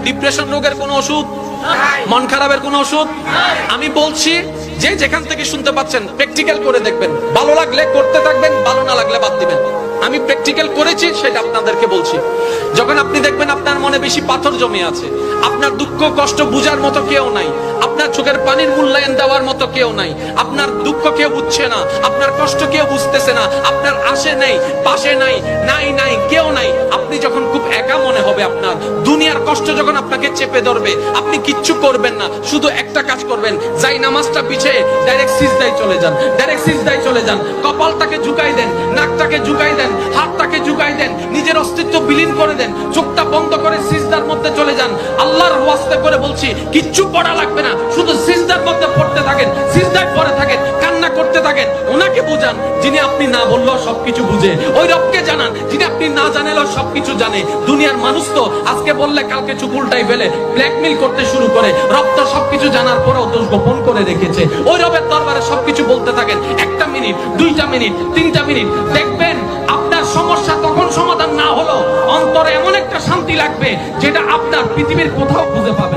Depression রোগের কোনো ওষুধ, মন খারাপের কোনো ওষুধ আমি বলছি যে যেখান থেকে শুনতে পাচ্ছেন প্র্যাকটিক্যাল করে দেখবেন, ভালো লাগলে করতে থাকবেন, ভালো না লাগলে বাদ দিবেন। আমি প্র্যাকটিক্যাল করেছি সেটা আপনাদেরকে বলছি। যখন আপনি দেখবেন আপনার মনে বেশি পাথর জমে আছে, আপনার দুঃখ কষ্ট বুঝার মতো কেউ নাই, আপনার চোখের পানির মূল্যায়ন দেওয়ার মতো কেউ নাই, আপনার দুঃখ কেউ বুঝছে না, আপনার কষ্ট কেউ বুঝতেছে না, আপনার আশে নেই পাশে নাই নাই নাই কেউ নাই, আপনি যখন খুব একা মনে হবে, আপনার দুনিয়ার কষ্ট যখন আপনাকে চেপে ধরবে, আপনি কিচ্ছু করবেন না, শুধু একটা কাজ করবেন, যাই নামাজটা পিছিয়ে ডাইরেক্ট সিজদায় চলে যান, ডাইরেক্ট সিজদায় চলে যান, কপালটাকে ঝুঁকাই দেন, নাকটাকে ঝুঁকাই দেন, হাতটাকে ঝুঁকাই দেন, নিজের অস্তিত্ব বিলীন করে দেন, চোখটা বন্ধ করে সিজদার মধ্যে চলে যান। আল্লাহর ওয়াস্তে করে বলছি, কিচ্ছু পড়া লাগবে না, শুধু সিজদার মধ্যে পড়তে থাকেন, সিজদায় পড়ে থাকেন, কান্না করতে থাকেন। ওনাকে বুঝান যিনি আপনি না বললেও সবকিছু বুঝে, ওই রবকে জানান যিনি আপনি না জানালেও সবকিছু জানে। দুনিয়ার মানুষ তো আজকে বললে কালকে চুপ উল্টাই ফেলে, ব্ল্যাকমেইল করতে শুরু করে। রব তো সবকিছু জানার পরেও দোষ গোপন করে রেখেছে। ওই রবের দরবারে সবকিছু বলতে থাকেন, 1 মিনিট 2 মিনিট 3 মিনিট, দেখবেন আপনার সমস্যা তখন সমাধান না হলো অন্তরে এমন একটা শান্তি লাগবে যেটা আপনার পৃথিবীর কোথাও খুঁজে পাবেন।